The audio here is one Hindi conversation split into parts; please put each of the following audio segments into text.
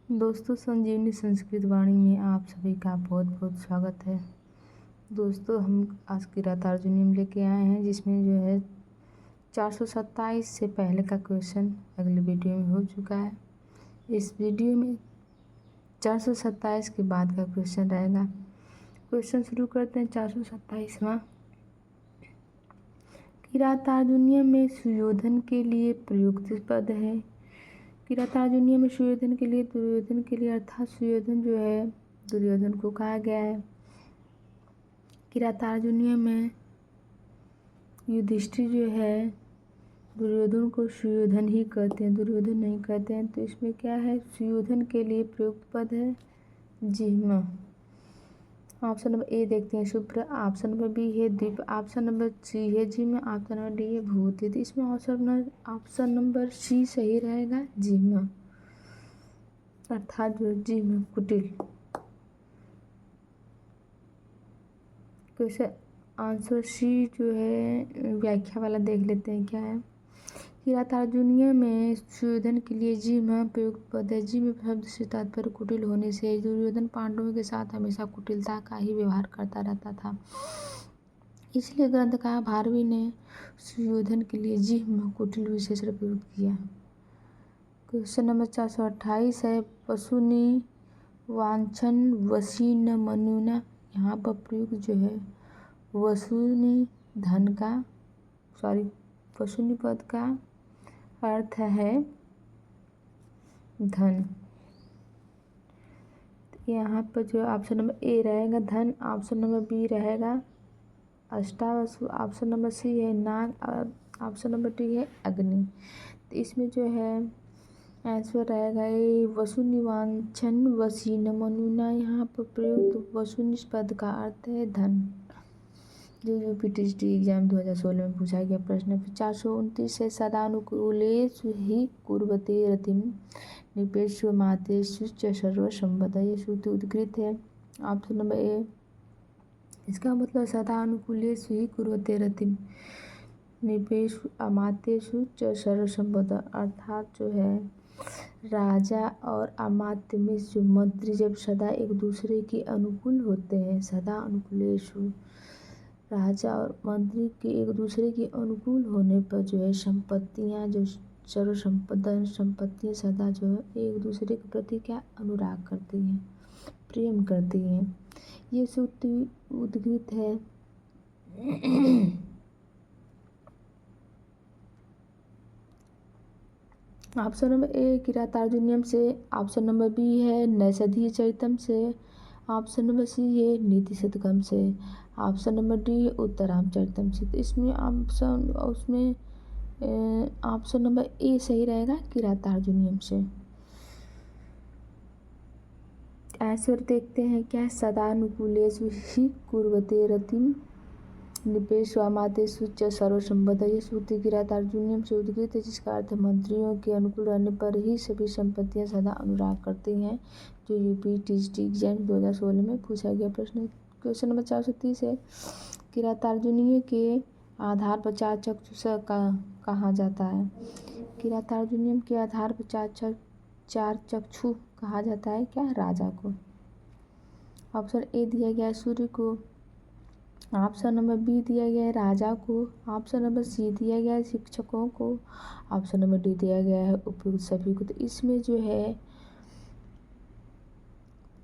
दोस्तों, संजीवनी संस्कृत वाणी में आप सभी का बहुत बहुत स्वागत है। दोस्तों, हम आज किरात अर्जुनीयम लेके आए हैं, जिसमें जो है 427 से पहले का क्वेश्चन अगले वीडियो में हो चुका है। इस वीडियो में 427 के बाद का क्वेश्चन रहेगा। क्वेश्चन शुरू करते हैं। 427वां, किरात अर्जुनीयम में सुयोधन के लिए प्रयुक्त पद है। किरात अर्जुनीयम में सुयोधन के लिए, दुर्योधन के लिए, अर्थात सुयोधन जो है दुर्योधन को कहा गया है। किरात अर्जुनीयम में युधिष्ठिर जो है दुर्योधन को सुयोधन ही कहते हैं, दुर्योधन नहीं कहते हैं। तो इसमें क्या है, सुयोधन के लिए प्रयुक्त पद है जिह्मा। ऑप्शन नंबर ए देखते हैं शुभ्र, ऑप्शन नंबर बी है द्वीप, ऑप्शन नंबर सी है जिह्मा, ऑप्शन नंबर डी है भूति। तो इसमें ऑप्शन नंबर सी सही रहेगा, जिह्मा, अर्थात जो जिह्मा कुटिल। क्वेश्चन आंसर सी जो है व्याख्या वाला देख लेते हैं क्या है। किरात अर्जुनीयम में सुयोधन के लिए जिह्मा प्रयुक्त पद है। जिह्म शब्द से तात्पर्य कुटिल होने से दुर्योधन पांडवों के साथ हमेशा कुटिलता का ही व्यवहार करता रहता था, इसलिए ग्रंथकार भारवी ने सुयोधन के लिए जिह्म कुटिल विशेषण प्रयुक्त किया। क्वेश्चन नंबर 428 है, पशुनि वांछन वशी न मनुना। यहाँ पर प्रयुक्त जो है वसुनि धन का पशुनि पद का अर्थ है धन। यहाँ पर जो ऑप्शन नंबर ए रहेगा धन, ऑप्शन नंबर बी रहेगा अष्टावसु, ऑप्शन नंबर सी है नाग और ऑप्शन नंबर डी है अग्नि। तो इसमें जो है आंसर रहेगा ये वसुनिवांछन वशी न मनुना। यहाँ पर प्रयुक्त वसुनि पद का अर्थ है धन, जो यूपीटीसीटी एग्जाम 2016 में पूछा गया प्रश्न है। 429 है, सदानुकूलेषु हि कुर्वते रतिं निपेषु मातेषु च सर्वसंपदा। ये सूत्र उद्धृत है, ऑप्शन नंबर ए। इसका मतलब सदानुकूलेषु हि कुर्वते रतिं निपेषु अमात्येषु च सर्वसंपदा, अर्थात जो है राजा और अमात्य में जो मंत्री जब सदा एक दूसरे के अनुकूल होते हैं, सदा अनुकूलेषु, राजा और मंत्री के एक दूसरे के अनुकूल होने पर जो है संपत्तियाँ जो सर्वसंपदा संपत्तियाँ सदा जो है एक दूसरे के प्रति क्या अनुराग करती हैं, प्रेम करती हैं। ये सूत्र उद्धृत है ऑप्शन नंबर ए किरात अर्जुनीयम से, ऑप्शन नंबर बी है नैषधीय चरितम से, ऑप्शन नंबर सी है नीति शतकम से, ऑप्शन नंबर डी उत्तराम चरितम से। तो इसमें ऑप्शन नंबर ए सही रहेगा, किरात अर्जुनीयम से। आंसर देखते हैं क्या, सदानुकूलेषु हि कुर्वते रतिं निपेषु अमात्येषु च सर्वसंपदा। ये सूत्र किरात अर्जुनीयम से उद्धृत है, जिसका अर्थ मंत्रियों के अनुकूल रहने पर ही सभी संपत्तियां सदा अनुराग करती हैं, जो यूपीटीसीटी एग्जाम 2016 में पूछा गया प्रश्न है। क्वेश्चन नंबर 430 है, किरात अर्जुनीय के आधार पर चार चक्षु कहा जाता है। किरात अर्जुनीयम के आधार पर चार चक्षु कहा जाता है क्या, राजा को। ऑप्शन ए दिया गया है सूर्य को, ऑप्शन नंबर बी दिया गया है राजा को, ऑप्शन नंबर सी दिया गया है शिक्षकों को, ऑप्शन नंबर डी दिया गया है उपयुक्त सभी को। तो इसमें जो है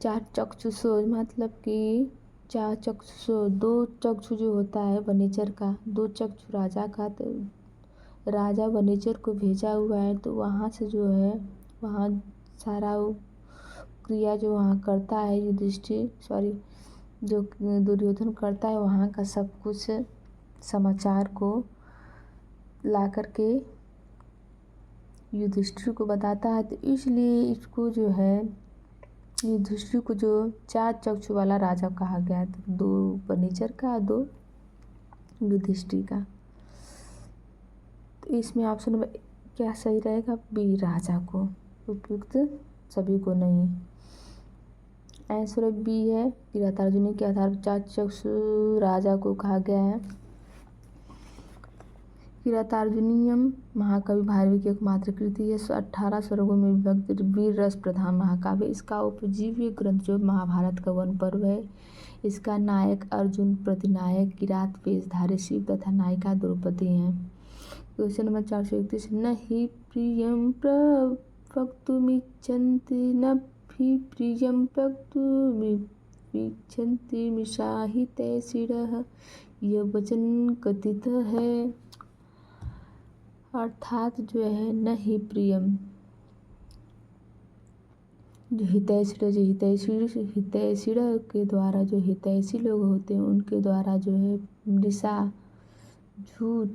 चार चक्षुषो मतलब कि चार चक्षुषो, दो चक्षु जो होता है वनेचर का, दो चक्षु राजा का। तो राजा वनेचर को भेजा हुआ है, तो वहाँ से जो है वहाँ सारा क्रिया जो वहाँ करता है युधिष्ठिर जो दुर्योधन करता है, वहाँ का सब कुछ समाचार को ला करके युधिष्ठिर को बताता है। तो इसलिए इसको जो है युधिष्ठिर को जो चार चक्षु वाला राजा कहा गया है, तो दो वनेचर का, दो युधिष्ठिर का। तो इसमें ऑप्शन नंबर क्या सही रहेगा, बी राजा को, उपयुक्त सभी को नहीं। आंसर बी है, किरात अर्जुनीय के आधार पर चार चक्षु राजा को कहा गया है। किरातार्जुनीयम महाकवि भारवी की एकमात्र कृति है। 18 सर्गों में विभक्त वीर रस प्रधान महाकाव्य। इसका उपजीव्य ग्रंथ जो महाभारत का वन पर्व है। इसका नायक अर्जुन, प्रतिनायक किरात वेशधारी शिव तथा नायिका द्रौपदी हैं। क्वेश्चन नंबर 431, न हि प्रियं प्रवक्तुमिच्छन्ति न हि प्रियं वक्तुमिच्छन्ति मिषाहितैषिणः, यह वचन कथित है। अर्थात जो है न ही प्रियम, जो हितैषी के द्वारा, जो हितैषी लोग होते हैं उनके द्वारा जो है मृषा, झूठ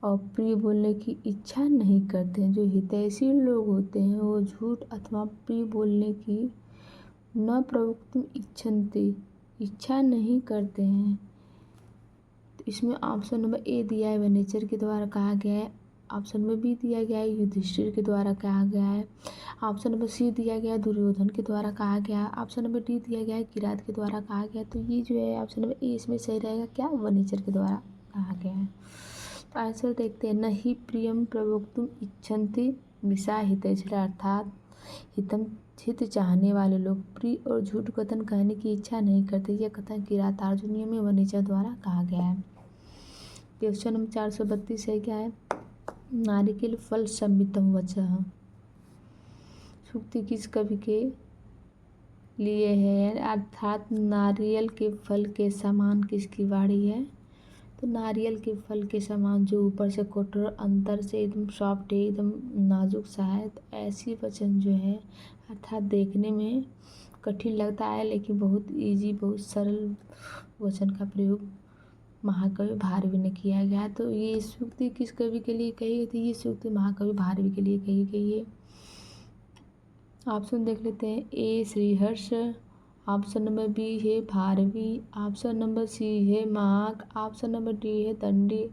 और प्रिय बोलने की इच्छा नहीं करते हैं। जो हितैषी लोग होते हैं वो झूठ अथवा प्रिय बोलने की न प्रवक्तुम इच्छन्ति, इच्छा नहीं करते हैं। तो इसमें ऑप्शन नंबर ए दिया है वनेचर के द्वारा कहा गया है। ऑप्शन नंबर बी दिया गया है युधिष्ठिर के द्वारा कहा गया है। ऑप्शन नंबर सी दिया गया है दुर्योधन के द्वारा कहा गया है। ऑप्शन नंबर डी दिया गया है किरात के द्वारा कहा गया। तो ये जो है ऑप्शन नंबर ए इसमें सही रहेगा, क्या, वनेचर के द्वारा कहा गया है। तो आंसर देखते हैं, न ही प्रियम प्रवक्तुम इच्छन्ति मिषा हितैषिणः, अर्थात हित चाहने वाले लोग प्रिय और झूठ कथन कहने की इच्छा नहीं करते। यह कथन किरातार्जुनीय में वनेचर द्वारा कहा गया है। क्वेश्चन नंबर 432 है, क्या है, नारिकेल फल संमितम वचः, सूक्ति किस कवि के लिए है, अर्थात नारियल के फल के समान किसकी वाणी है। तो नारियल के फल के समान जो ऊपर से कठोर अंदर से एकदम सॉफ्ट है, एकदम नाजुक सा है। तो ऐसी वचन जो है अर्थात देखने में कठिन लगता है लेकिन बहुत इजी, बहुत सरल वचन का प्रयोग महाकवि भारवी ने किया गया। तो ये सूक्ति किस कवि के लिए कही गई थी, ये सूक्ति महाकवि भारवी के लिए कही गई है। ऑप्शन देख लेते हैं, ए श्रीहर्ष, ऑप्शन नंबर बी है भारवी, ऑप्शन नंबर सी है माघ, ऑप्शन नंबर डी है दंडी।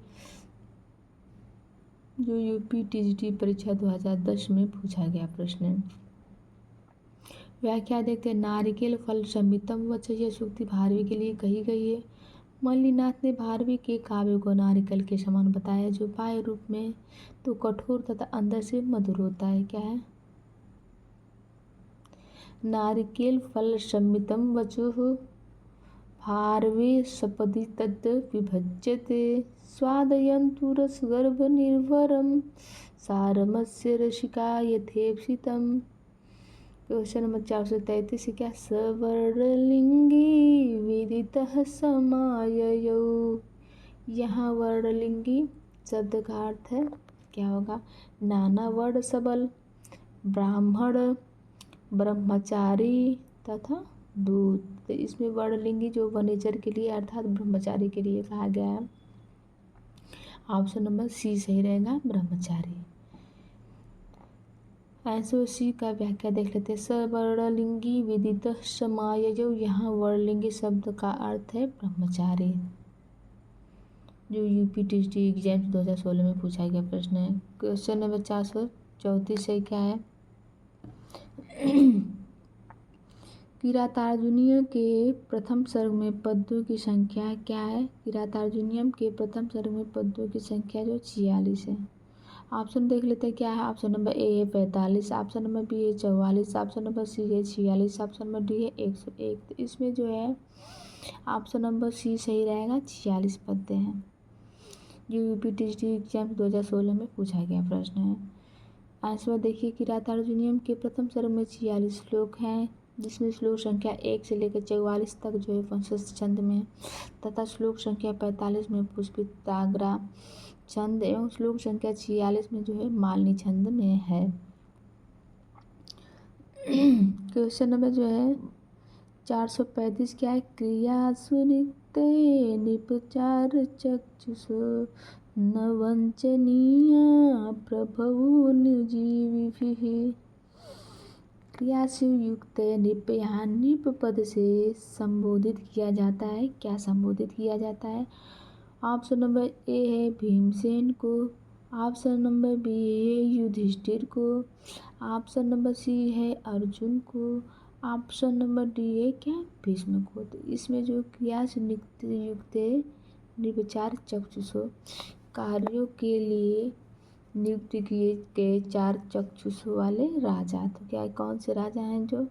जो यूपी टीजीटी परीक्षा 2010 में पूछा गया प्रश्न है। व्याख्या देखते हैं, नारिकेल फल संमितम वचः, यह सूक्ति भारवी के लिए कही गई है। मल्लिनाथ ने भारवी के काव्य को नारिकेल के समान बताया, जो बाह्य रूप में तो कठोर तथा अंदर से मधुर होता है। क्या है, नारिकेल फल संमितम वचः भारवे सपदि तद् विभज्यते, स्वादयन्तु रसगर्भ निर्भरम सारमस्य रसिका यथेप्सितम्। क्वेश्चन नंबर 433 क्या, सवर्णलिंगी विदितः समाययौ, यहाँ वर्णलिंगी शब्द का अर्थ है क्या होगा, नाना वर्ण सबल, ब्राह्मण, ब्रह्मचारी तथा दूत। तो इसमें वर्णलिंगी जो वनेचर के लिए अर्थात ब्रह्मचारी के लिए कहा गया है। ऑप्शन नंबर सी सही रहेगा, ब्रह्मचारी। आंसर सी का व्याख्या देख लेते हैं, सवर्णलिंगी विदितः समाययौ, यहाँ वर्णलिंगी शब्द का अर्थ है ब्रह्मचारी। जो यूपी टीजीटी एग्जाम 2016 में पूछा गया प्रश्न है। क्वेश्चन नंबर 434 है, क्या है, किरातार्जुनीय के प्रथम सर्ग में पद्यों की संख्या क्या है। किरातार्जुनीयम के प्रथम सर्ग में पद्यों की संख्या जो 46 है। ऑप्शन देख लेते हैं, क्या है, ऑप्शन नंबर ए है 45, ऑप्शन नंबर बी है 44, ऑप्शन नंबर सी है 46, ऑप्शन नंबर डी है 101। तो इसमें जो है ऑप्शन नंबर सी सही रहेगा, 46 पद्य हैं। जो यूपी टीजीटी एग्जाम 2016 में पूछा गया प्रश्न है। आंसर देखिए, किरातार्जुनीयम के प्रथम सर्ग में 46 श्लोक हैं, जिसमें श्लोक संख्या 1 से लेकर 44 तक जो है वंशज छंद में, तथा श्लोक संख्या 45 में पुष्पिताग्रा छंद एवं श्लोक संख्या 46 में जो है मालिनी छंद में है। क्वेश्चन नंबर जो है 435 क्या है, क्रिया सुनिते निपचार चक्षुषो न वंचनीया प्रभवो निर्जीविभिः। क्रिया से युक्त निप यहाँ निप पद से संबोधित किया जाता है, क्या संबोधित किया जाता है। ऑप्शन नंबर ए है भीमसेन को, ऑप्शन नंबर बी है युधिष्ठिर को, ऑप्शन नंबर सी है अर्जुन को, ऑप्शन नंबर डी है क्या, भीष्म को। तो इसमें जो क्रिया से युक्त निर्विचार चक्षुषो, कार्यों के लिए नियुक्त किए गए 4 चक्षुष वाले राजा। तो क्या कौन से राजा हैं? जो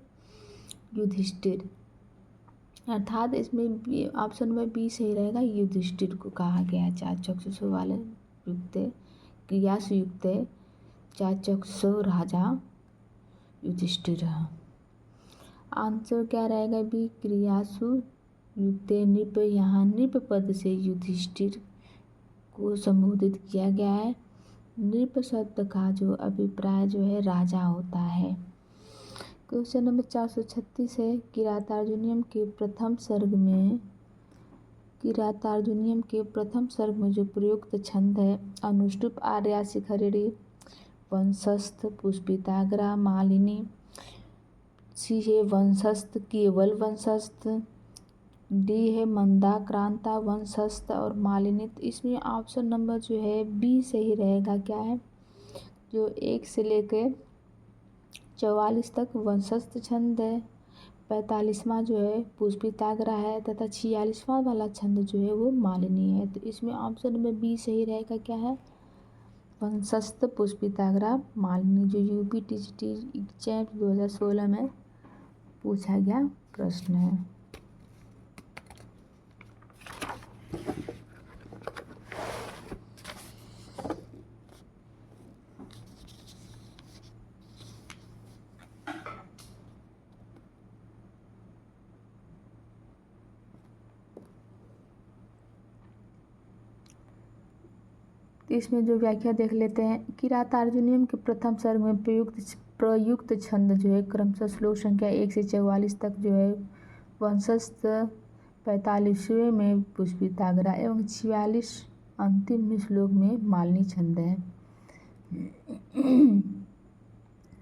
युधिष्ठिर, अर्थात इसमें ऑप्शन नंबर बी सही रहेगा। युधिष्ठिर को कहा गया 4 चक्षुष वाले युक्त क्रिया से युक्त 4 चक्षु राजा युधिष्ठिर। आंसर क्या रहेगा? बी क्रियासु युक्त नृप। यहाँ नृप पद से युधिष्ठिर को संबोधित किया गया है। नृप शब्द का जो अभिप्राय जो है राजा होता है। क्वेश्चन नंबर 436 है, किरातार्जुनीयम के प्रथम सर्ग में जो प्रयुक्त छंद है अनुष्टुप, आर्या, शिखरिणी, वंशस्थ, पुष्पिताग्रा, मालिनी। सी है वंशस्थ, केवल वंशस्थ। डी है मंदाक्रांता, वंशस्थ और मालिनी। तो इसमें ऑप्शन नंबर जो है बी सही रहेगा। क्या है? जो 1 से लेकर 44 तक वंशस्थ छंद है, 45वां जो है पुष्पिताग्रा है तथा 46वां वाला छंद जो है वो मालिनी है। तो इसमें ऑप्शन नंबर बी सही रहेगा। क्या है? वंशस्थ, पुष्पिताग्रा, मालिनी, जो यूपी टीजीटी एग्जाम 2016 में पूछा गया प्रश्न है। इसमें जो व्याख्या देख लेते हैं। किरातार्जुनीयम के प्रथम सर्ग में प्रयुक्त छंद जो है क्रमशः श्लोक संख्या 1 से 44 तक जो है वंशस्थ, 45वें में पुष्पिताग्रा एवं 46 अंतिम श्लोक में मालिनी छंद है।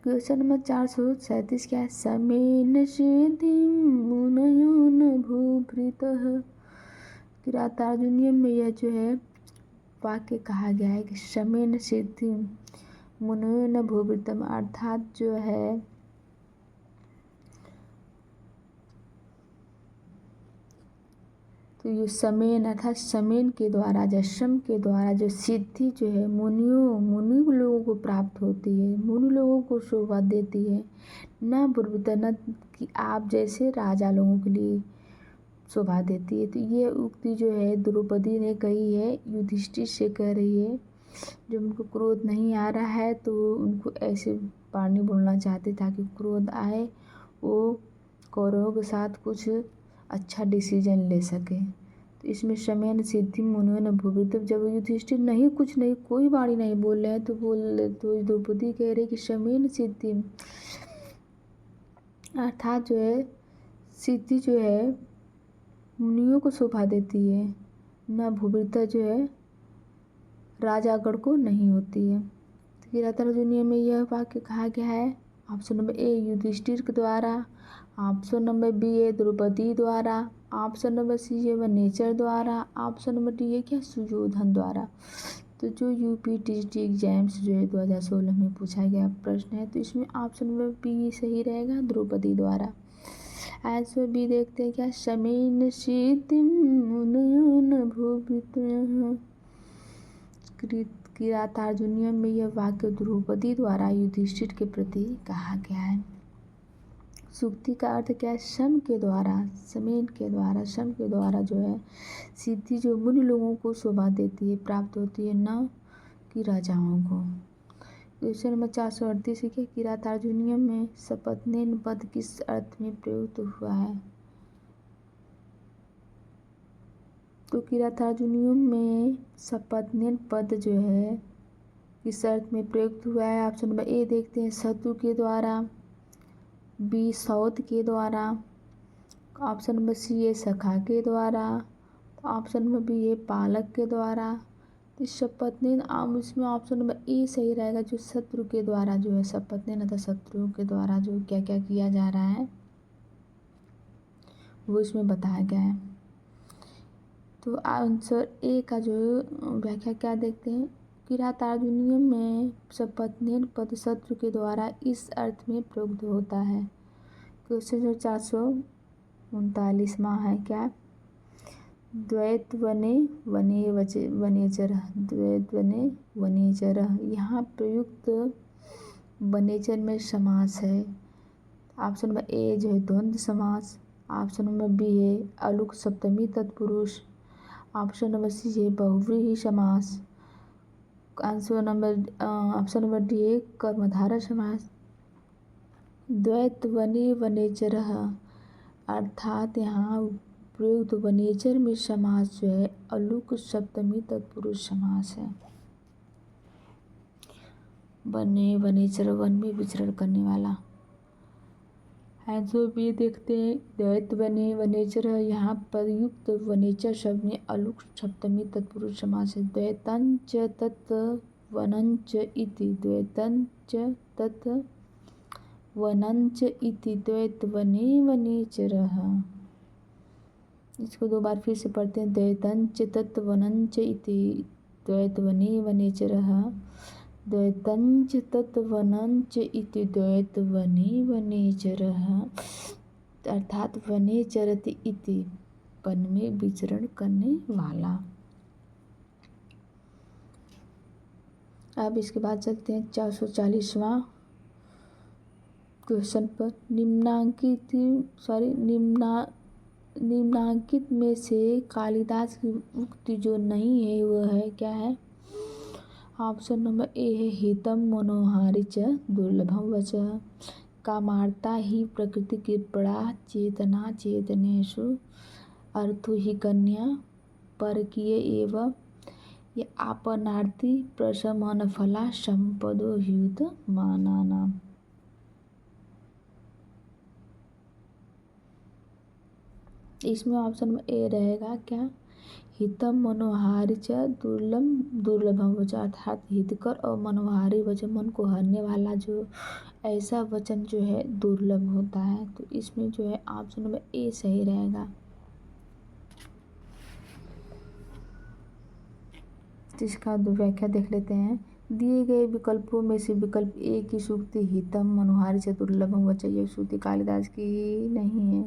क्वेश्चन नंबर 437 क्या है? समेन सिद्धिं मुनयो न भूभृतः। किरातार्जुनीयम में यह जो है वाक्य कहा गया है कि समेन सिद्धिं मुनयो न भूभृतम्, अर्थात जो है तो ये समेन अर्थात समेन के द्वारा, जशम के द्वारा जो सिद्धि जो है मुनि लोगों को प्राप्त होती है, मुनि लोगों को शोभा देती है। न बुर्बता, न कि आप जैसे राजा लोगों के लिए शोभा देती है। तो ये उक्ति जो है द्रौपदी ने कही है, युधिष्ठिर से कह रही है। जब उनको क्रोध नहीं आ रहा है तो उनको ऐसे वाणी बोलना चाहते ताकि क्रोध आए, वो कौरवों के साथ कुछ अच्छा डिसीजन ले सके। तो इसमें समेन सिद्धि मुनयो न भूभृतः, जब युधिष्ठिर कुछ नहीं कोई वाणी नहीं बोल रहे हैं तो द्रौपदी कह रही कि समेन सिद्धि, अर्थात जो है सिद्धि जो है मुनियों को शोभा देती है, न भूभृतः जो है राजागण को नहीं होती है। तो किरातार्जुनीयम में यह वाक्य कहा गया है। ऑप्शन नंबर ए युधिष्ठिर के द्वारा, ऑप्शन नंबर बी है द्रौपदी द्वारा, ऑप्शन नंबर सी है वनेचर द्वारा, ऑप्शन नंबर डी है क्या सुयोधन द्वारा। तो जो यूपी टीजीटी एग्जाम्स जो है 2016 में पूछा गया प्रश्न है, तो इसमें ऑप्शन नंबर बी सही रहेगा, द्रौपदी द्वारा। आंसर बी देखते हैं क्या? समेन सिद्धिं मुनयो न भूभृतः। किरातार्जुनीयम में यह वाक्य द्रौपदी द्वारा युधिष्ठिर के प्रति कहा गया है। सूक्ति का अर्थ क्या है? सम के द्वारा, समेन के द्वारा, सम के द्वारा जो है सिद्धि जो मुनि लोगों को शोभा देती है, प्राप्त होती है, न कि राजाओं को। क्वेश्चन नंबर 438 है, किरातार्जुनीयम में सपत्नेन पद किस अर्थ में प्रयुक्त हुआ है? तो किरातार्जुनीयम में सपत्नेन पद जो है किस अर्थ में प्रयुक्त हुआ है? ऑप्शन नंबर ए देखते हैं, शत्रु के द्वारा, बी सौत के द्वारा, ऑप्शन नंबर सी है सखा के द्वारा, ऑप्शन नंबर बी है पालक के द्वारा। तो सपत्नेन इसमें ऑप्शन नंबर ए सही रहेगा, जो शत्रु के द्वारा जो है सपत्नेन अर्थात शत्रुओं के द्वारा जो क्या क्या किया जा रहा है वो इसमें बताया गया है। तो आंसर ए का जो व्याख्या क्या देखते हैं? किरातार्जुनीयम में सपत्नेन पद शत्रु के द्वारा इस अर्थ में प्रयुक्त होता है। क्वेश्चन 439वां है क्या? द्वैतवने वनेचरः, द्वैतवने वनेचरः। यहाँ प्रयुक्त वनेचर में समास है। ऑप्शन नंबर ए जो है द्वंद्व समास, ऑप्शन नंबर बी है अलुक सप्तमी तत्पुरुष, ऑप्शन नंबर सी है बहुव्रीहि समास, ऑप्शन नंबर डी है कर्मधारय समास। द्वैतवने वनेचरः अर्थात यहाँ प्रयुक्त वनेचर में समास जो है अलुक सप्तमी तत्पुरुष समास है। वने वनेचर वन में विचरण करने वाला। आंसर बी देखते हैं। द्वैतवने वनेचर यहाँ प्रयुक्त वनेचर शब्द में अलुक सप्तमी तत्पुरुष समास है। द्वैतञ्च तत् वनञ्च इति, द्वैतञ्च तत् वनञ्च इति द्वैतवने वनेचरः। इसको दो बार फिर से पढ़ते हैं। द्वैतञ्च तत् वनञ्च इति द्वैतवने वनेचरः, द्वैतञ्च तत् वनञ्च इति द्वैतवने वनेचरः अर्थात वने चरति इति वन में विचरण करने वाला। अब इसके बाद चलते हैं 440वां क्वेश्चन पर। निम्नांकित में से कालिदास की उक्ति जो नहीं है वह है क्या है। ऑप्शन नंबर ए है हितम मनोहारी च दुर्लभम वचः, कामार्ता ही प्रकृति कृपणा चेतना चेतनेषु, अर्थो ही कन्या परकीय एव, ये आपनार्थी प्रशमन फला संपदो ह्युत मानानाम्। इसमें ऑप्शन में ए रहेगा क्या, हितम मनोहारी च दुर्लभम वचन अर्थात हितकर और मनोहारी वचन मन को हरने वाला जो ऐसा वचन जो है दुर्लभ होता है। तो इसमें जो है ऑप्शन नंबर ए सही रहेगा। इसका दो व्याख्या देख लेते हैं। दिए गए विकल्पों में से विकल्प ए की सूक्ति हितम मनोहारी च दुर्लभम वचन, यह सूक्ति कालिदास की नहीं है।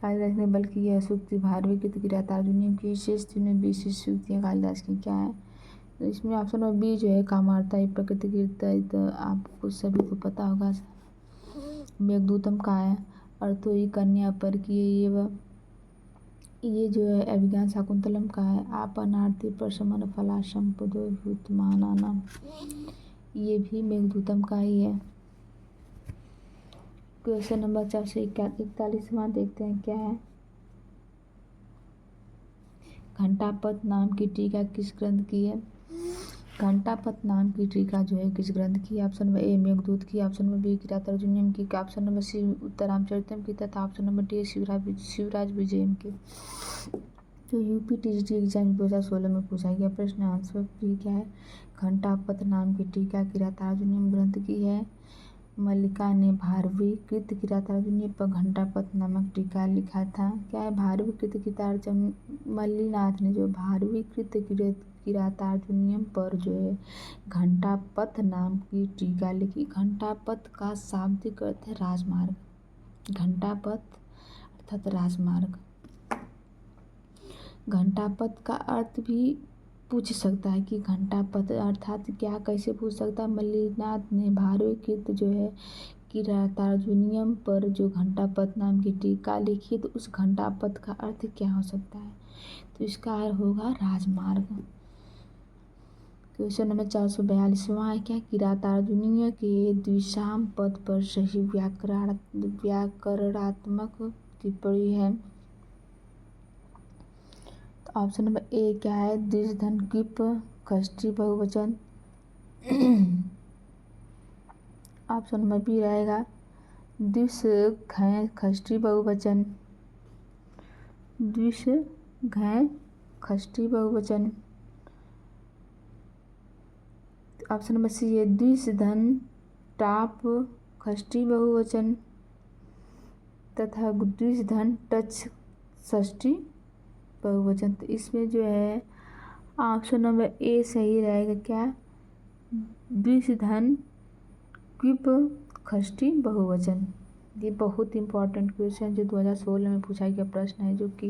कालिदास ने बल्कि यह सूक्ति भारवी कृत किरातार्जुनीय की शेष तीनों विशिष्ट सूक्तियाँ कालिदास की क्या है। तो इसमें ऑप्शन नंबर बी जो है कामार्ता ही प्रकृति कृत, आपको सभी को पता होगा। मेघदूतम का है। अर्थो ही कन्या पर किए ये जो है अभिज्ञान शाकुंतलम का है। आपनार्थी प्रशमन फला संपदो ह्युतमानानाम्, ये भी मेघदूतम का ही है। क्वेश्चन नंबर 441वां देखते हैं क्या है। घंटापद नाम की टीका किस ग्रंथ की है। घंटापद नाम की टीका जो है किस ग्रंथ की। ऑप्शन नंबर ए मेघदूत की, ऑप्शन नंबर बी किरातार्जुनीयम की, ऑप्शन नंबर सी उत्तरामचरितम की तथा option number D Shivraj Vijayam की। जो यूपीटीसीटी एग्जाम 2016 में पूछा गया प्रश्न। आंसर बी क्या है, घंटापद नाम की टीका किरातार्जुनीयम ग्रंथ की है। मल्लिका ने भारवी कृत किरातार्जुनीय पर घंटापद नामक टीका लिखा था। क्या है भारवी कृत किरातार्जुनीय, मल्लीनाथ ने जो भारवी कृत किरातार्जुनीयम पर जो है घंटापद नाम की टीका लिखी। घंटापद का शाब्दिक अर्थ है राजमार्ग। घंटापद अर्थात राजमार्ग। घंटापद का अर्थ भी पूछ सकता है कि घंटापद अर्थात क्या, कैसे पूछ सकता है। मल्लीनाथ ने भारवी कृत जो है किरातार्जुनीयम पर जो घंटापद नाम की टीका लिखी, तो उस घंटापद का अर्थ क्या हो सकता है। तो इसका अर्थ होगा राजमार्ग। क्वेश्चन नंबर 442वां है क्या, किरातार्जुनीय के द्विसाम पद पर सही व्याकरणात्मक टिप्पणी है। ऑप्शन नंबर ए क्या है, द्विधन किप खष्टी बहुवचन। ऑप्शन नंबर बी रहेगा द्विष घै खष्टी बहुवचन, द्विष घै खष्टी बहुवचन। ऑप्शन नंबर सी है द्विष धन टाप खष्टी बहुवचन तथा द्विष धन टच षष्ठी बहुवचन। तो इसमें जो है ऑप्शन नंबर ए सही रहेगा क्या, द्विष धन क्विप खष्टी बहुवचन। ये बहुत इंपॉर्टेंट क्वेश्चन जो 2016 में पूछा गया प्रश्न है, जो कि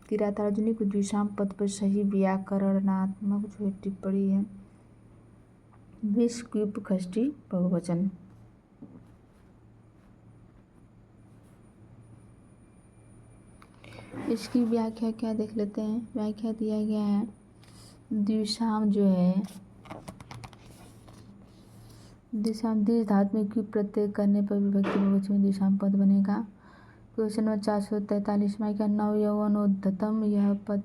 किरातार्जुनी को द्विशाम पद पर सही व्याकरणात्मक जो टिप्पणी है। विश्वक्यूप खष्टी बहुवचन। इसकी व्याख्या क्या देख लेते हैं। व्याख्या दिया गया है, द्विशाम जो है, द्विशाम द्विज धातु में क्यूप प्रत्यय करने पर विभक्ति बहुवचन में द्विशाम पद बनेगा। क्वेश्चन नंबर 443 में क्या नव यौवनोद्धतम यह पद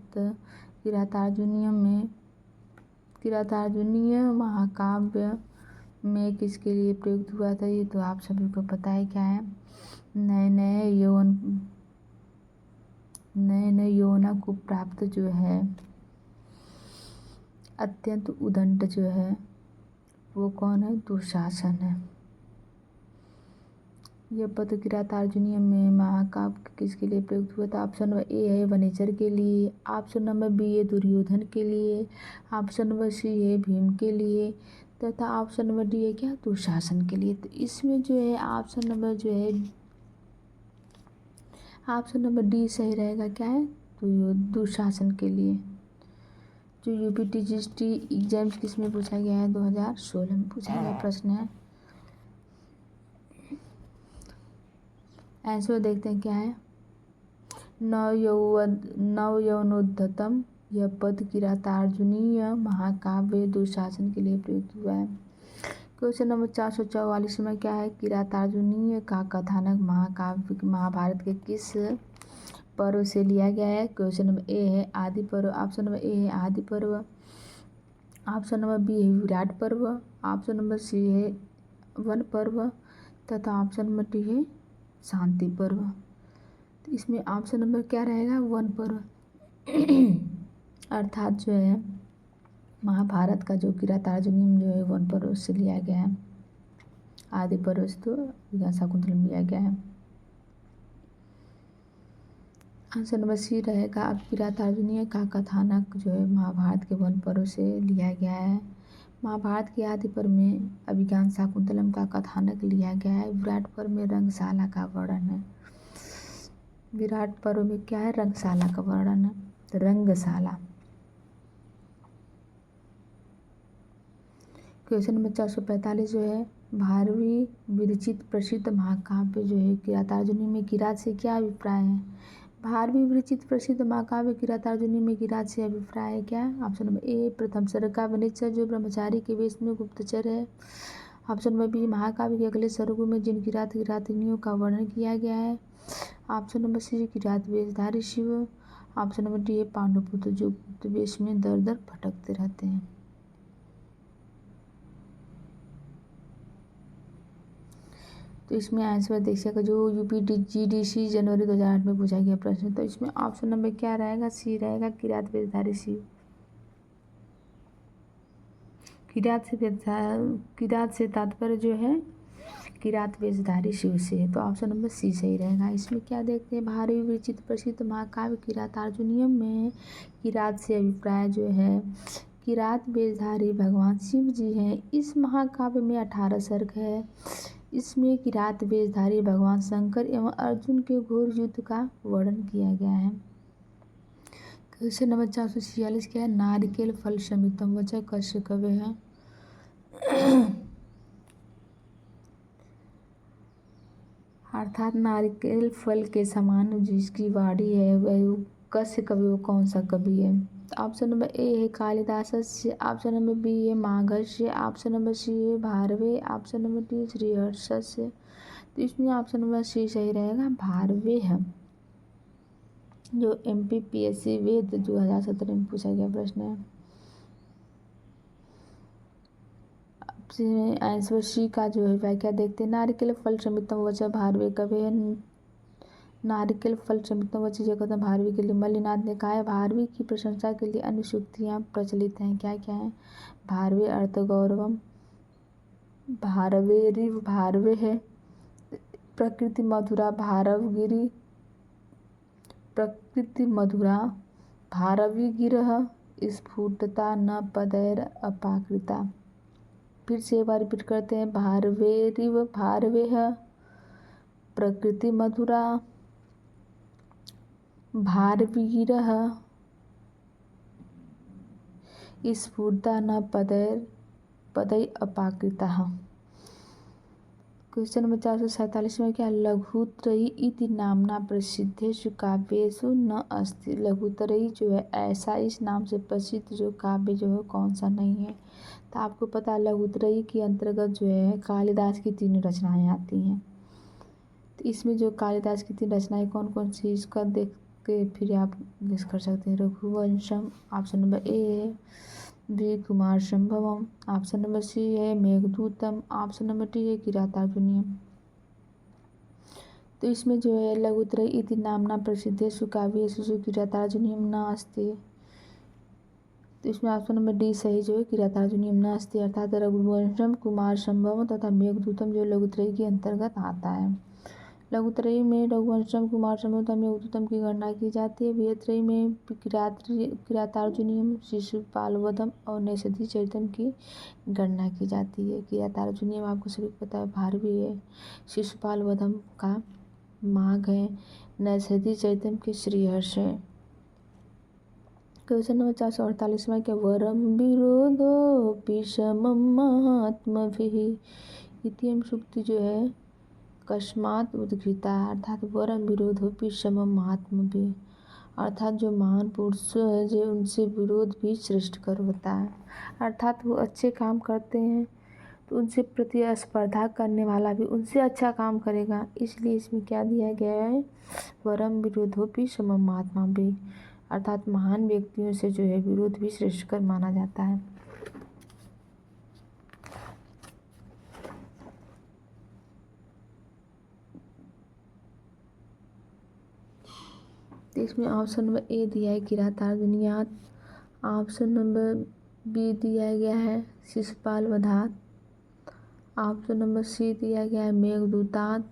किरातार्जुनीय महाकाव्य में किसके लिए प्रयुक्त हुआ था। ये तो आप सभी को पता है क्या है। नए नए यौवना को प्राप्त जो है अत्यंत उदंड जो है वो कौन है, दुशासन है। यह पद किरातार्जुनीय में महाकाव्य किसके लिए प्रयुक्त हुआ था। ऑप्शन नंबर ए है वनेचर के लिए, ऑप्शन नंबर बी है दुर्योधन के लिए, ऑप्शन नंबर सी है भीम के लिए, तथा ऑप्शन नंबर डी है क्या, दुशासन के लिए। तो इसमें जो है ऑप्शन नंबर जो है ऑप्शन नंबर डी सही रहेगा, क्या है, दुशासन के लिए। जो यूपीटीजीएसटी एग्जाम्स किस में पूछा गया है, 2016 में पूछा गया प्रश्न है। आंसर देखते हैं क्या है। नव यौवनोद्धतम यह पद किरातार्जुनीय महाकाव्य दुशासन के लिए प्रयुक्त हुआ है। क्वेश्चन नंबर 444 में क्या है, किरातार्जुनीय का कथानक महाकाव्य महाभारत के किस पर्व से लिया गया है। क्वेश्चन नंबर ए है आदि पर्व, ऑप्शन नंबर ए है आदि पर्व, ऑप्शन नंबर बी है विराट पर्व, ऑप्शन नंबर सी है वन पर्व, तथा ऑप्शन नंबर डी है शांति पर्व। तो इसमें ऑप्शन नंबर क्या रहेगा, वन पर्व। अर्थात जो है महाभारत का जो किरातार्जुनीयम जो है वन पर्व से लिया गया है। आदि पर्व से तो शाकुंतलम में लिया गया है। आंसर नंबर सी रहेगा। अब किरातार्जुनीय का कथानक जो है महाभारत के वन पर्व से लिया गया है। महाभारत के आदि पर्व में अभिज्ञान शाकुंतलम का कथानक लिया गया है। विराट पर्व में रंगशाला का वर्णन है। विराट पर्व में क्या है, रंगशाला का वर्णन है, रंगशाला। क्वेश्चन नंबर 445 जो है, भारवी विरचित प्रसिद्ध महाकाव्य जो है किरातार्जुनी में किरात से क्या अभिप्राय है। भारवी विरचित प्रसिद्ध महाकाव्य किरातार्जुनी में किरात से अभिप्राय है क्या। ऑप्शन नंबर ए प्रथम सर्ग का वनेचर जो ब्रह्मचारी के वेश में गुप्तचर है। ऑप्शन नंबर बी महाकाव्य के अगले सर्गों में जिन किरातिनियों का वर्णन किया गया है। ऑप्शन नंबर सी Kirat वेशधारी Shiv. Option number D है पांडुपुत्र जो गुप्त वेश में दर दर भटकते रहते हैं। तो इसमें आंसर देख सकते जो यूपीजीडीसी जनवरी 2008 में पूछा गया प्रश्न। तो इसमें ऑप्शन नंबर क्या रहेगा, सी रहेगा किरात वेशधारी शिव। किरात से तात्पर्य जो है किरात वेशधारी शिव से है। तो ऑप्शन नंबर सी सही रहेगा। इसमें क्या देखते हैं, भारवी विरचित प्रसिद्ध महाकाव्य किरातार्जुनीयम में किरात से अभिप्राय जो है किरात वेशधारी भगवान शिव जी हैं। इस महाकाव्य में 18 सर्ग है। इसमें किरात वेशधारी भगवान शंकर एवं अर्जुन के घोर युद्ध का वर्णन किया गया है। क्वेश्चन नंबर 446 क्या है, नारिकेल फल समितम वचः कस्य कवि है। अर्थात नारिकेल फल के समान जिसकी वाणी है वह कस्य कवि, वो कौन सा कवि है। ऑप्शन नंबर ए है कालिदासस्य, ऑप्शन नंबर बी है माघस्य, ऑप्शन नंबर सी है भारवे, ऑप्शन नंबर डी श्रीहर्षस्य। तो इसमें ऑप्शन नंबर सी सही रहेगा, भारवे है। जो MPPSC वेद 2017 में पूछा गया प्रश्न है। आंसर सी का जो है व्याख्या देखते हैं। नारिकेल फल समितम वचः भारवे कवि है। नारिकेल फल समितम वचः जगत भारवी के लिए मल्लिनाथ ने कहा है। भारवी की प्रशंसा के लिए अन्य सूक्तियाँ प्रचलित हैं। क्या क्या है, भारवे अर्थ गौरवम, भारवे रिव भारवे है, प्रकृति मधुरा भारवगिरी, प्रकृति मधुरा भारवी गिरह, स्फुटता न पदैर अपाकृता। फिर से एक बार रिपीट करते हैं, भारवे रिव भारवे है, प्रकृति मधुरा भारवीरः स्फूर्ता न पदै अपाकृतः। क्वेश्चन नंबर 447 में क्या लघुत्रयी इति नामना प्रसिद्धेषु काव्येषु न अस्ति। लघुत्रयी जो है ऐसा इस नाम से प्रसिद्ध जो काव्य जो है कौन सा नहीं है। तो आपको पता है लघुत्रयी के अंतर्गत जो है कालिदास की 3 रचनाएं आती हैं। तो इसमें जो कालिदास की 3 रचनाएं कौन कौन सी इसका देख के फिर आप गेस कर सकते हैं। रघुवंशम ऑप्शन नंबर ए है, बी कुमार संभवम, ऑप्शन नंबर सी है मेघदूतम, ऑप्शन नंबर डी है किरातार्जुनीयम। तो इसमें जो है लघुत्रयी इति नामना प्रसिद्धेषु काव्येषु किरातार्जुनीयम न अस्ति। तो इसमें ऑप्शन नंबर डी सही जो है किरातार्जुनीयम न अस्ति, अर्थात रघुवंशम कुमार संभवम तथा मेघदूतम जो लघुत्रयी के अंतर्गत आता है। लघुत्रयी में रघुवंशम कुमार संभव तथा मेघदूतम की गणना की जाती है। बृहत्त्रयी में किरातार्जुनीयम शिशुपालवधम और नैषधि चरितम की गणना की जाती है। किरातार्जुनीयम आपको सभी को पता है भारवी है, शिशुपालवधम का माघ है, नैषधि चरितम के श्रीहर्ष है। क्वेश्चन नंबर 448 में क्या वरम विरोधोऽपि समं महात्मभिः इत्ययं सूक्ति जो है कस्मात् उद्घृता, अर्थात वरम विरोधोऽपि समं महात्मभिः, अर्थात जो महान पुरुष है जो उनसे विरोध भी श्रेष्ठकर होता है। अर्थात वो अच्छे काम करते हैं तो उनसे प्रतिस्पर्धा करने वाला भी उनसे अच्छा काम करेगा। इसलिए इसमें क्या दिया गया है, वरम विरोधोऽपि समं महात्मभिः, अर्थात महान व्यक्तियों से जो है विरोध भी श्रेष्ठकर माना जाता है। तो इसमें ऑप्शन नंबर ए दिया है किरातार्जुनीयात, ऑप्शन नंबर बी दिया गया है शिशुपालवधात, ऑप्शन नंबर सी दिया गया है मेघदूतात,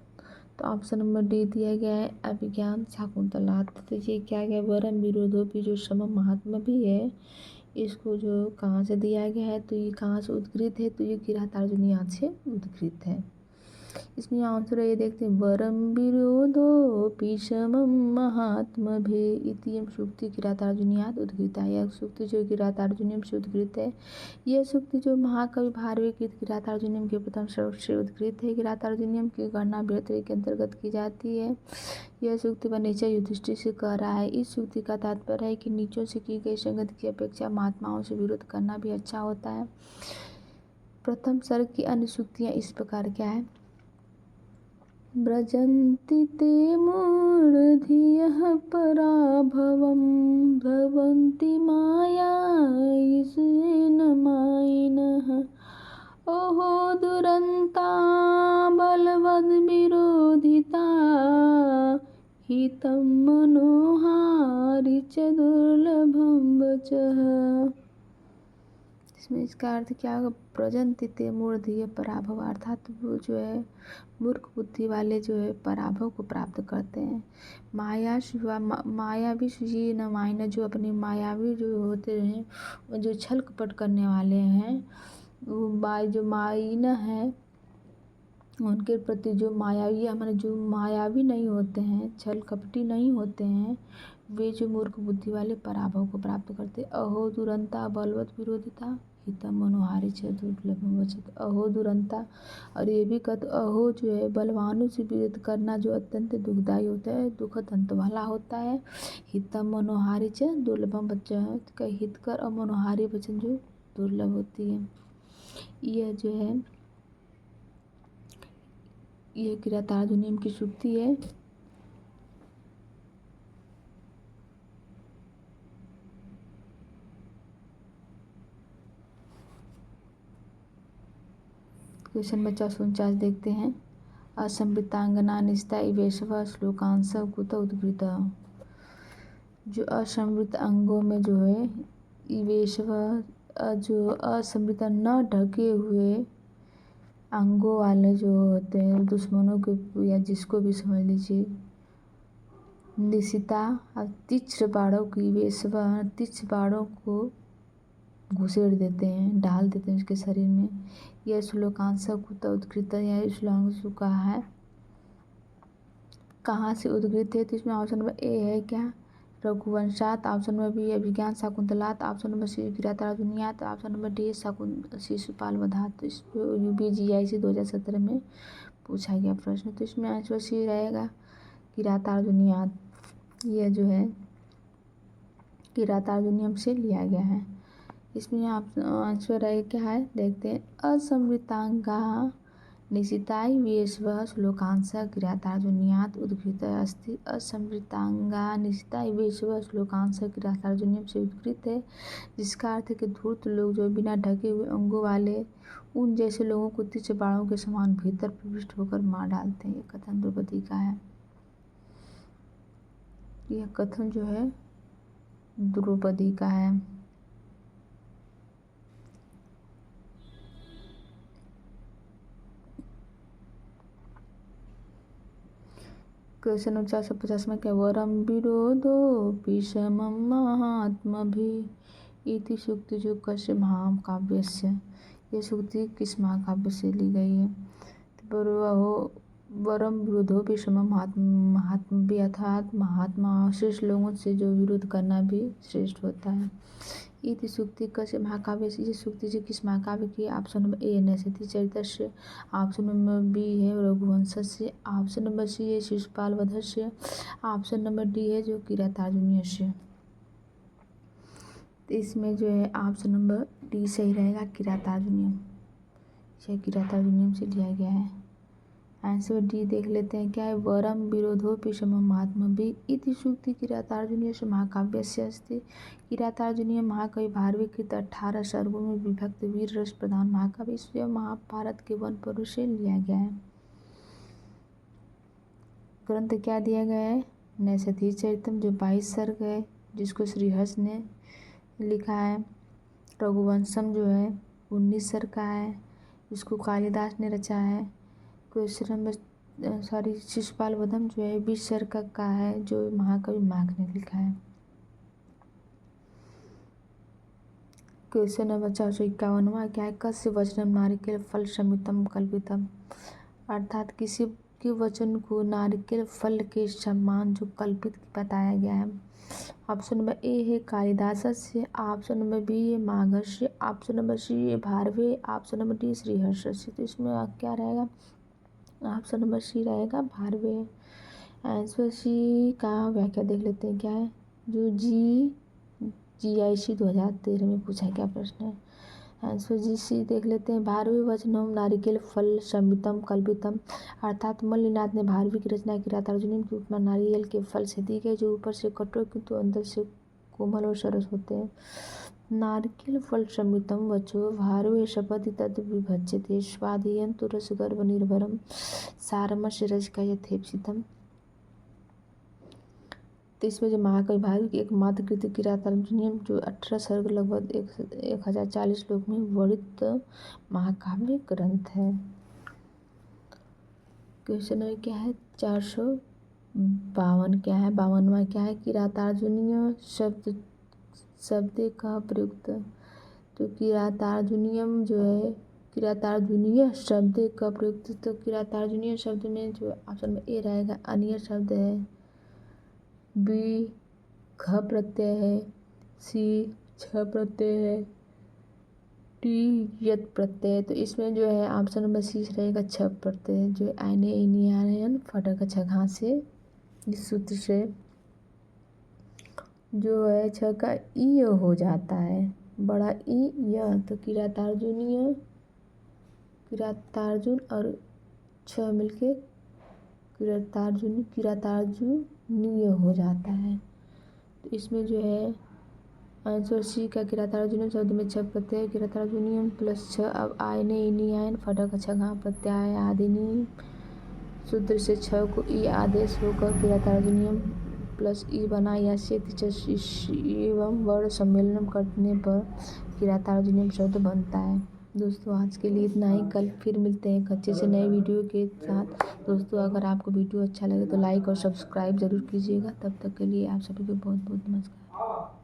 तो ऑप्शन नंबर डी दिया गया है अभिज्ञान शाकुंतलात। तो ये क्या गया वरम विरोधोऽपि जो समम महात्मा भी है, इसको जो कहाँ से दिया गया है तो ये कहाँ से उद्घृत है, तो ये किरातार्जुनीयात से उद्घृत है। इसमें आंसर ये देखते हैं वरम विरोधोऽपि समं महात्मभिः इत्ययं सूक्ति किरातार्जुनीयात उद्घृता। यह सूक्ति जो किरातार्जुनीयम से उद्घृत है। यह सूक्ति जो महाकवि भारवी कृत किरातार्जुनीयम के प्रथम श्लोक से उद्घृत है। किरातार्जुनीयम की गणना बृहत्त्रयी के अंतर्गत की जाती है। यह सूक्ति वनेचर युधिष्ठिर से कह रहा है। इस सूक्ति का तात्पर्य है कि नीचों से की गई संगति की अपेक्षा महात्माओं से विरोध करना भी अच्छा होता है। प्रथम सर्ग की अन्य सूक्तियाँ इस प्रकार क्या है, व्रजन्ति ते मूढधियः पराभवं भवन्ति मायायिषेण मायिनः ओहो दुरन्ता बलवद्विरोधिता हितं मनोहारि च दुर्लभं वचः। इसमें इसका अर्थ क्या होगा, प्रजन्ति ते मूढ़धिय पराभव, अर्थात वो जो है मूर्ख बुद्धि वाले जो है पराभव को प्राप्त करते हैं। मायावी सुजी न मायना, जो अपने मायावी जो होते हैं वो जो छल कपट करने वाले हैं, वो जो मायिन है उनके प्रति जो मायावी हमारे जो मायावी नहीं होते हैं, छल कपटी नहीं होते हैं, वे जो मूर्ख बुद्धि वाले पराभव को प्राप्त करते। अहो दुरंता बलवत विरोधिता हितम मनोहारी च दुर्लभम वचत। अहो दुरंता, और ये भी कहते अहो जो है बलवानों से विरोध करना जो अत्यंत दुखदायी होता है, दुखद अंत वाला होता है। हितम मनोहारी च दुर्लभम वचत का हितकर और मनोहारी वचन जो दुर्लभ होती है। यह जो है यह किरातार्जुनीयम की सूक्ति है। क्वेश्चन नंबर 449 देखते हैं। असंवृतांगना निष्ठा इवेशव श्लोकांश कुत उद्घृत। जो असंवृत अंगों में जो है इवेशव जो असंवृत न ढके हुए अंगों वाले जो होते हैं दुश्मनों के या जिसको भी समझ लीजिए, निशिता तीक्ष्ण बाणों की वेशव तीक्ष्ण बाणों को घुसेड़ देते हैं, डाल देते हैं उसके शरीर में। यह श्लोकांश कुत उद्घृत, यह श्लोकांश कहा है कहाँ से उद्गृत है, तो इसमें ऑप्शन नंबर ए है क्या रघुवंशात, ऑप्शन नंबर बी अभिज्ञान शाकुंतलात, ऑप्शन नंबर सी किरातार्जुनीयात, ऑप्शन नंबर डी शिशुपाल वधात। तो इस UPGIC 2017 में पूछा गया प्रश्न। तो इसमें आंसर सी रहेगा किरातार्जुनीयात। यह जो है किरातार्जुनीयम से लिया गया है। इसमें आप आंसर रहेगा क्या है, देखते हैं। असंवृतांगा निशिताय वेश्व श्लोकांश किरातार्जुनीयात उद्गृत अस्ति। असंवृतांगा निशिताय वेश्व श्लोकांश किरातार्जुनीयम से उद्गृत है, जिसका अर्थ है कि धूर्त लोग जो बिना ढके हुए अंगों वाले उन जैसे लोगों को तीक्ष्ण बाणों के समान भीतर प्रविष्ट होकर मार डालते हैं। यह कथन द्रौपदी का है। यह कथन जो है द्रौपदी का है। क्वेश्चन नंबर 450 में क्या, वरम विरोधो विषमं महात्मभिः इति सूक्ति जो कस्य महाकाव्यस्य। ये सूक्ति किस महाकाव्य से ली गई है, तो वरम विरोधो विषमं महात्मभिः अर्थात महात्मा श्रेष्ठ लोगों से जो विरोध करना भी श्रेष्ठ होता है। इति सूक्ति कस्य महाकाव्य से, ये सूक्ति जो किस महाकाव्य की, ऑप्शन नंबर ए नैषधि चरित से, ऑप्शन नंबर बी है रघुवंश से, ऑप्शन नंबर सी है शिशुपाल वध से, ऑप्शन नंबर डी है जो किरातार्जुनीय से। तो इसमें जो है ऑप्शन नंबर डी सही रहेगा, किरातार्जुनीयम। यह किरातार्जुनीयम से लिया गया है। आंसर डी देख लेते हैं क्या है, वरम विरोधो विषमं महात्मभिः इति सूक्ति किरातार्जुनीयस्य महाकाव्यस्य अस्ति। किरातार्जुनीय महाकवि भारवी कृत 18 सर्गों में विभक्त वीर रस प्रधान महाकाव्य स्वयं महाभारत के वन पर्व से लिया गया है। ग्रंथ क्या दिया गया है, नैषधि चरितम जो 22 सर्ग है, जिसको श्रीहर्ष ने लिखा है। रघुवंशम जो है 19 सर्ग का है, जिसको कालिदास ने रचा है। क्वेश्चन नंबर शिशुपाल वधम जो है 20 सर्ग का है, जो महाकवि माघ ने लिखा है। क्वेश्चन नंबर 451वां क्या है, कस्य वचनम नारिकेल फल समितम कल्पितम, अर्थात किसी के वचन को नारिकेल फल के समान जो कल्पित बताया गया है। ऑप्शन नंबर ए है कालिदास से, ऑप्शन नंबर बी है माघस्य, ऑप्शन नंबर सी है भारवे, ऑप्शन नंबर डी श्रीहर्ष से। तो इसमें क्या रहेगा, ऑप्शन नंबर सी रहेगा भारवे। आंसर सी का व्याख्या देख लेते हैं क्या है, जो GIC 2013 में पूछा गया प्रश्न है। आंसर जी सी देख लेते हैं, भारवी वचनम नारिकेल फल समितम कल्पितम, अर्थात मल्लिनाथ ने भारवी की रचना किरातार्जुनीयम की उपमा नारियल के फल से दी गई, जो ऊपर से कठोर किंतु अंदर से कोमल और सरस होते हैं। नारिकेल फल समितम वचो भारवे शपथि तद विभज्यते स्वादयन्तु रसगर्भ निर्भरम सारमस्य रसिका यथेप्सितम। तो इसमें जो महाकवि भारवी की एकमात्र कृति किरातार्जुनीयम जो 18 सर्ग लगभग 1040 श्लोक में वर्णित महाकाव्य ग्रंथ है। क्वेश्चन नंबर क्या है, 452 क्या है, 52वां क्या है, किरातार्जुनीय शब्द का प्रयुक्त। तो किरातार्जुनीयम जो है किरातार्जुनीय शब्द का प्रयुक्त, तो किरातार्जुनीय शब्द में जो ऑप्शन में ए रहेगा अनीय शब्द है, बी घ प्रत्यय है, सी छ प्रत्यय है, टी यत प्रत्यय। तो इसमें जो है ऑप्शन नंबर सी रहेगा छ प्रत्यय, जो आयने इनियन फटक छघा से इस सूत्र से जो है छ का ई हो जाता है, बड़ा ई य। तो किरातार्जुन और छ मिलके किरातार्जुनीय हो जाता है। तो इसमें जो है आंसर सी का किरातार्जुनीयम शब्द में छ प्रत्यय, किरातार्जुनीयम प्लस छ, अब आयने इनियन फटक छघा प्रत्यय आदिनी सूत्र से छ को ई आदेश होकर किरातार्जुनीयम प्लस ई बना, या से एवं वर्ण सम्मेलन करने पर किरातार्जुनीयम शब्द बनता है। दोस्तों आज के लिए इतना ही, कल फिर मिलते हैं एक अच्छे से नए वीडियो के साथ। दोस्तों अगर आपको वीडियो अच्छा लगे तो लाइक और सब्सक्राइब ज़रूर कीजिएगा। तब तक के लिए आप सभी को बहुत बहुत नमस्कार।